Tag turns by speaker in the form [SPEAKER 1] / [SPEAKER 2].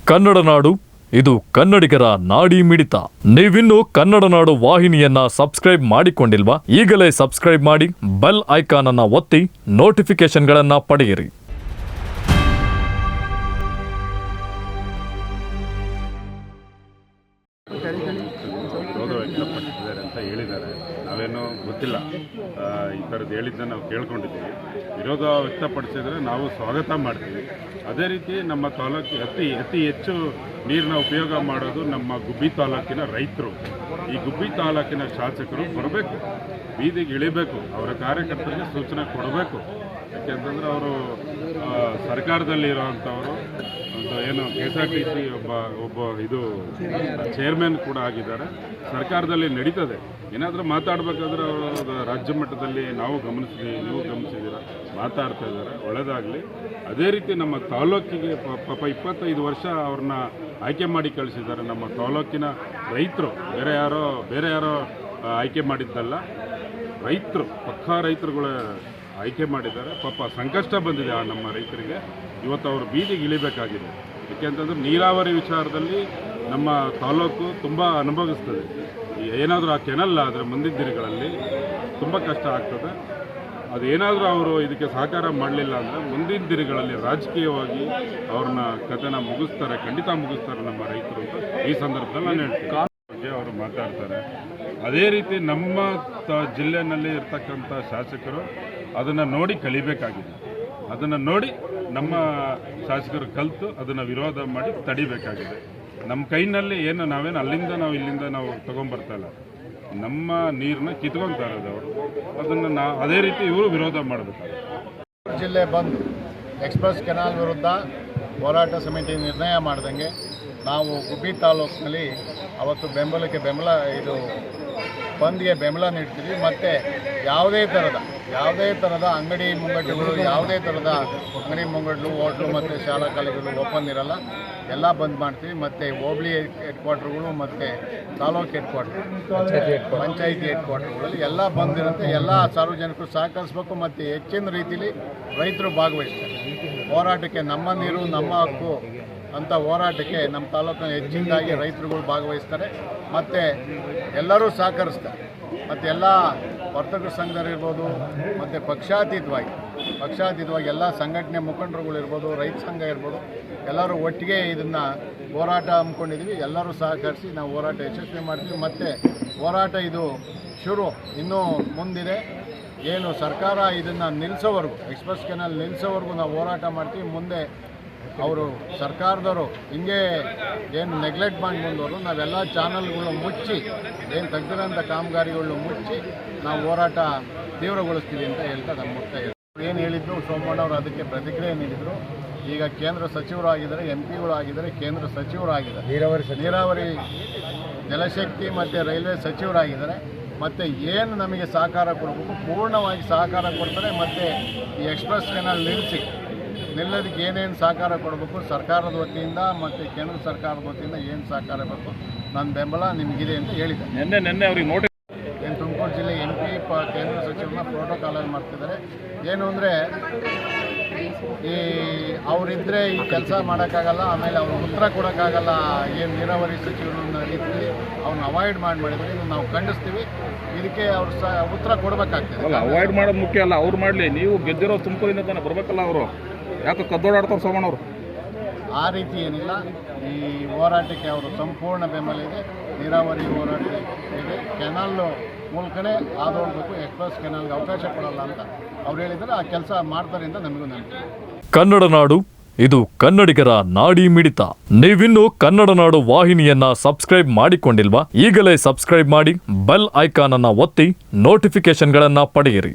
[SPEAKER 1] ಕನ್ನಡ ನಾಡು, ಇದು ಕನ್ನಡಿಗರ ನಾಡಿ ಮಿಡಿತ. ನೀವಿನ್ನು ಕನ್ನಡ ನಾಡು ವಾಹಿನಿಯನ್ನ ಸಬ್ಸ್ಕ್ರೈಬ್ ಮಾಡಿಕೊಂಡಿಲ್ವಾ? ಈಗಲೇ ಸಬ್ಸ್ಕ್ರೈಬ್ ಮಾಡಿ, ಬೆಲ್ ಐಕಾನ್ ಅನ್ನ ಒತ್ತಿ ನೋಟಿಫಿಕೇಶನ್ಗಳನ್ನ ಪಡೆಯಿರಿ.
[SPEAKER 2] ವಿರೋಧ ವ್ಯಕ್ತಪಡಿಸಿದ್ದಾರೆ ಅಂತ ಹೇಳಿದ್ದಾರೆ. ನಾವೇನು ಗೊತ್ತಿಲ್ಲ, ಈ ಥರದ್ದು ಹೇಳಿದ್ದನ್ನು ನಾವು ಕೇಳ್ಕೊಂಡಿದ್ದೀವಿ. ವಿರೋಧ ವ್ಯಕ್ತಪಡಿಸಿದರೆ ನಾವು ಸ್ವಾಗತ ಮಾಡ್ತೀವಿ. ಅದೇ ರೀತಿ ನಮ್ಮ ತಾಲೂಕು ಅತಿ ಹೆಚ್ಚು ನೀರನ್ನ ಉಪಯೋಗ ಮಾಡೋದು ನಮ್ಮ ಗುಬ್ಬಿ ತಾಲೂಕಿನ ರೈತರು. ಈ ಗುಬ್ಬಿ ತಾಲೂಕಿನ ಶಾಸಕರು ಬರಬೇಕು, ಬೀದಿಗೆ ಇಳಿಬೇಕು, ಅವರ ಕಾರ್ಯಕರ್ತರಿಗೆ ಸೂಚನೆ ಕೊಡಬೇಕು. ಯಾಕೆಂತಂದರೆ ಅವರು ಸರ್ಕಾರದಲ್ಲಿ ಇರೋವಂಥವರು ಏನು KSRTC ಒಬ್ಬ ಇದು ಚೇರ್ಮನ್ ಕೂಡ ಆಗಿದ್ದಾರೆ. ಸರ್ಕಾರದಲ್ಲಿ ನಡೀತದೆ. ಏನಾದರೂ ಮಾತಾಡಬೇಕಾದ್ರೆ ಅವರು ರಾಜ್ಯ ಮಟ್ಟದಲ್ಲಿ ನಾವು ಗಮನಿಸಿದ್ದೀವಿ, ನೀವು ಗಮನಿಸಿದ್ದೀರ, ಮಾತಾಡ್ತಾ ಇದ್ದಾರೆ. ಒಳ್ಳೆಯದಾಗಲಿ. ಅದೇ ರೀತಿ ನಮ್ಮ ತಾಲೂಕಿಗೆ ಪಾಪ 25 ವರ್ಷ ಅವ್ರನ್ನ ಆಯ್ಕೆ ಮಾಡಿ ಕಳಿಸಿದ್ದಾರೆ. ನಮ್ಮ ತಾಲೂಕಿನ ರೈತರು ಬೇರೆ ಯಾರೋ ಆಯ್ಕೆ ಮಾಡಿದ್ದಲ್ಲ, ರೈತರು ಪಕ್ಕಾ ರೈತರುಗಳ ಆಯ್ಕೆ ಮಾಡಿದ್ದಾರೆ. ಪಾಪ ಸಂಕಷ್ಟ ಬಂದಿದೆ ನಮ್ಮ ರೈತರಿಗೆ. ಇವತ್ತು ಅವರು ಬೀದಿಗೆ ಇಳಿಬೇಕಾಗಿದೆ. ಏಕೆಂತಂದ್ರೆ ನೀರಾವರಿ ವಿಚಾರದಲ್ಲಿ ನಮ್ಮ ತಾಲೂಕು ತುಂಬ ಅನುಭವಿಸ್ತದೆ. ಏನಾದರೂ ಆ ಕೆನಲ್ ಆದರೆ ಮುಂದಿನ ದಿನಗಳಲ್ಲಿ ತುಂಬ ಕಷ್ಟ ಆಗ್ತದೆ. ಅದೇನಾದರೂ ಅವರು ಇದಕ್ಕೆ ಸಹಕಾರ ಮಾಡಲಿಲ್ಲ ಅಂದರೆ ಮುಂದಿನ ದಿನಗಳಲ್ಲಿ ರಾಜಕೀಯವಾಗಿ ಅವ್ರನ್ನ ಕಥೆನ ಮುಗಿಸ್ತಾರೆ, ಖಂಡಿತ ಮುಗಿಸ್ತಾರೆ ನಮ್ಮ ರೈತರು ಅಂತ ಈ ಸಂದರ್ಭದಲ್ಲಿ ನಾನು ಹೇಳ್ತೀನಿ. ಅವರು ಮಾತಾಡ್ತಾರೆ. ಅದೇ ರೀತಿ ನಮ್ಮ ಜಿಲ್ಲೆಯಲ್ಲಿ ಇರ್ತಕ್ಕಂಥ ಶಾಸಕರು ಅದನ್ನು ನೋಡಿ ಕಲಿಬೇಕಾಗಿದೆ. ಅದನ್ನು ನೋಡಿ ನಮ್ಮ ಶಾಸಕರು ಕಲಿತು ಅದನ್ನು ವಿರೋಧ ಮಾಡಿ ತಡಿಬೇಕಾಗಿದೆ. ನಮ್ಮ ಕೈನಲ್ಲಿ ಏನು ನಾವೇನು ಇಲ್ಲಿಂದ ನಾವು ತೊಗೊಂಬರ್ತಾ ಇಲ್ಲ. ನಮ್ಮ ನೀರನ್ನ ಕಿತ್ಕೊತಾ ಇರೋದು ಅವರು. ಅದನ್ನು ಅದೇ ರೀತಿ ಇವರು ವಿರೋಧ ಮಾಡಬೇಕಾಗಿದೆ.
[SPEAKER 3] ಜಿಲ್ಲೆ ಬಂದು ಎಕ್ಸ್ಪ್ರೆಸ್ ಕೆನಾಲ್ ವಿರುದ್ಧ ಹೋರಾಟ ಸಮಿತಿ ನಿರ್ಣಯ ಮಾಡ್ದಂಗೆ ನಾವು ಗುಬ್ಬಿ ತಾಲೂಕಿನಲ್ಲಿ ಅವತ್ತು ಬಂದ್ಗೆ ಬೆಂಬಲ ನೀಡ್ತೀವಿ. ಮತ್ತು ಯಾವುದೇ ಥರದ ಅಂಗಡಿ ಮುಂಗಟ್ಟುಗಳು, ಹೋಟ್ಲು ಮತ್ತು ಶಾಲಾ ಕಾಲೇಜುಗಳು ಓಪನ್ ಇರಲ್ಲ, ಎಲ್ಲ ಬಂದ್ ಮಾಡ್ತೀವಿ. ಮತ್ತು ಹೋಬಳಿ ಹೆಡ್ ಕ್ವಾರ್ಟರ್ಗಳು ಮತ್ತು ತಾಲೂಕು ಹೆಡ್ ಕ್ವಾರ್ಟರ್, ಪಂಚಾಯಿತಿ ಹೆಡ್ ಕ್ವಾರ್ಟರ್ಗಳಲ್ಲಿ ಎಲ್ಲ ಬಂದಿರುತ್ತೆ. ಎಲ್ಲ ಸಾರ್ವಜನಿಕರು ಸಹಕರಿಸಬೇಕು ಮತ್ತು ಹೆಚ್ಚಿನ ರೀತಿಯಲ್ಲಿ ರೈತರು ಭಾಗವಹಿಸ್ತಾರೆ. ಹೋರಾಟಕ್ಕೆ ನಮ್ಮ ನೀರು ನಮ್ಮ ಹಕ್ಕು ಅಂತ ಹೋರಾಟಕ್ಕೆ ನಮ್ಮ ತಾಲೂಕಿನ ಹೆಚ್ಚಿನದಾಗಿ ರೈತರುಗಳು ಭಾಗವಹಿಸ್ತಾರೆ ಮತ್ತು ಎಲ್ಲರೂ ಸಹಕರಿಸ್ತಾರೆ. ಮತ್ತು ಎಲ್ಲ ವರ್ತಕರ ಸಂಘದಲ್ಲಿರ್ಬೋದು ಮತ್ತು ಪಕ್ಷಾತೀತವಾಗಿ ಎಲ್ಲ ಸಂಘಟನೆ ಮುಖಂಡರುಗಳಿರ್ಬೋದು, ರೈತ ಸಂಘ ಇರ್ಬೋದು, ಎಲ್ಲರೂ ಒಟ್ಟಿಗೆ ಇದನ್ನು ಹೋರಾಟ ಹಮ್ಮಿಕೊಂಡಿದ್ದೀವಿ. ಎಲ್ಲರೂ ಸಹಕರಿಸಿ ನಾವು ಹೋರಾಟ ಯಶಸ್ವಿ ಮಾಡ್ತೀವಿ. ಮತ್ತು ಹೋರಾಟ ಇದು ಇನ್ನೂ ಮುಂದಿದೆ. ಏನು ಸರ್ಕಾರ ಇದನ್ನು ನಿಲ್ಲಿಸೋವರೆಗೂ, ಎಕ್ಸ್ಪ್ರೆಸ್ ಕೆನಾಲ್ ನಿಲ್ಲಿಸೋವರೆಗೂ ನಾವು ಹೋರಾಟ ಮಾಡ್ತೀವಿ. ಮುಂದೆ ಅವರು ಸರ್ಕಾರದವರು ಹಿಂಗೆ ಏನು ನೆಗ್ಲೆಕ್ಟ್ ಮಾಡಿ ಬಂದವರು ನಾವೆಲ್ಲ ಚಾನಲ್ಗಳನ್ನ ಮುಚ್ಚಿ, ಏನು ತೆಗೆದಿರೋಂಥ ಕಾಮಗಾರಿಗಳನ್ನ ಮುಚ್ಚಿ ನಾವು ಹೋರಾಟ ತೀವ್ರಗೊಳಿಸ್ತೀವಿ ಅಂತ ಹೇಳ್ತಾ ನಮ್ಮ ಮುಕ್ತಾಯ ಏನು ಹೇಳಿದ್ರು. ಸೋಮಣ್ಣವರು ಅದಕ್ಕೆ ಪ್ರತಿಕ್ರಿಯೆ ನೀಡಿದರು. ಈಗ ಕೇಂದ್ರ ಸಚಿವರಾಗಿದ್ದಾರೆ, MP ಆಗಿದ್ದಾರೆ, ಕೇಂದ್ರ ಸಚಿವರಾಗಿದ್ದಾರೆ, ನೀರಾವರಿ ಜಲಶಕ್ತಿ ಮತ್ತು ರೈಲ್ವೆ ಸಚಿವರಾಗಿದ್ದಾರೆ. ಮತ್ತು ಏನು ನಮಗೆ ಸಹಕಾರ ಕೊಡಬೇಕು ಪೂರ್ಣವಾಗಿ ಸಹಕಾರ ಕೊಡ್ತಾರೆ. ಮತ್ತು ಈ ಎಕ್ಸ್ಪ್ರೆಸ್ ಕೆನಾಲ್ ನಿಲ್ಲೋದಕ್ಕೆ ಏನೇನು ಸಹಕಾರ ಕೊಡಬೇಕು ಸರ್ಕಾರದ ವತಿಯಿಂದ ಮತ್ತು ಕೇಂದ್ರ ಸರ್ಕಾರದ ವತಿಯಿಂದ ಏನು ಸಹಕಾರ ಬೇಕು ನನ್ನ ಬೆಂಬಲ ನಿಮಗಿದೆ ಅಂತ ಹೇಳಿದೆ.
[SPEAKER 2] ನಿನ್ನೆ ಅವ್ರಿಗೆ ನೋಟಿಸ್
[SPEAKER 3] ಏನು ತುಮಕೂರು ಜಿಲ್ಲೆ MP ಕೇಂದ್ರ ಸಚಿವರನ್ನ ಪ್ರೋಟೋಕಾಲಲ್ಲಿ ಮಾಡ್ತಿದ್ದಾರೆ. ಏನು ಅಂದರೆ ಅವರಿದ್ದರೆ ಈ ಕೆಲಸ ಮಾಡೋಕ್ಕಾಗಲ್ಲ, ಆಮೇಲೆ ಅವ್ರು ಉತ್ತರ ಕೊಡೋಕ್ಕಾಗಲ್ಲ. ಏನು ನೀರಾವರಿ ಸಚಿವರನ್ನ ರೀತಿಯಲ್ಲಿ ಅವ್ರನ್ನ ಅವಾಯ್ಡ್ ಮಾಡಿದರೆ ಇದನ್ನು ನಾವು ಖಂಡಿಸ್ತೀವಿ. ಇದಕ್ಕೆ ಅವ್ರು ಉತ್ತರ ಕೊಡಬೇಕಾಗ್ತದೆ.
[SPEAKER 4] ಅವಾಯ್ಡ್ ಮಾಡೋದು ಮುಖ್ಯ ಅಲ್ಲ, ಅವ್ರು ಮಾಡಲಿ. ನೀವು ಗೆದ್ದಿರೋ ತುಮಕೂರಿಂದ ತಾನೇ ಬರಬೇಕಲ್ಲ. ಅವರು ಯಾಕೆ ಕದ್ದೋಡಾಡ್ತಾರೆ ಸೋಮಣ್ಣವರು?
[SPEAKER 3] ಆ ರೀತಿ ಏನಿಲ್ಲ. ಈ ಹೋರಾಟಕ್ಕೆ ಅವರು ಸಂಪೂರ್ಣ ಬೆಂಬಲ ಇದೆ. ನೀರಾವರಿ ಹೋರಾಟ ಇದೆ. ಕೆನಾಲ್ ಮೂಲಕನೇ ಆದೋಡ್ಬೇಕು, ಎಕ್ಸ್ಪ್ರೆಸ್ ಕೆನಾಲ್ಗೆ ಅವಕಾಶ ಕೊಡಲ್ಲ ಅಂತ ಅವ್ರು ಹೇಳಿದರೆ ಆ ಕೆಲಸ ಮಾಡ್ತಾರೆ ಅಂತ ನಮಗೂ ನಂಬಿಕೆ.
[SPEAKER 1] ಕನ್ನಡ ನಾಡು, ಇದು ಕನ್ನಡಿಗರ ನಾಡಿ ಮಿಡಿತ. ನೀವಿನ್ನು ಕನ್ನಡ ನಾಡು ವಾಹಿನಿಯನ್ನ ಸಬ್ಸ್ಕ್ರೈಬ್ ಮಾಡಿಕೊಂಡಿಲ್ವಾ? ಈಗಲೇ ಸಬ್ಸ್ಕ್ರೈಬ್ ಮಾಡಿ, ಬೆಲ್ ಐಕಾನ್ ಅನ್ನ ಒತ್ತಿ ನೋಟಿಫಿಕೇಶನ್ಗಳನ್ನ ಪಡೆಯಿರಿ.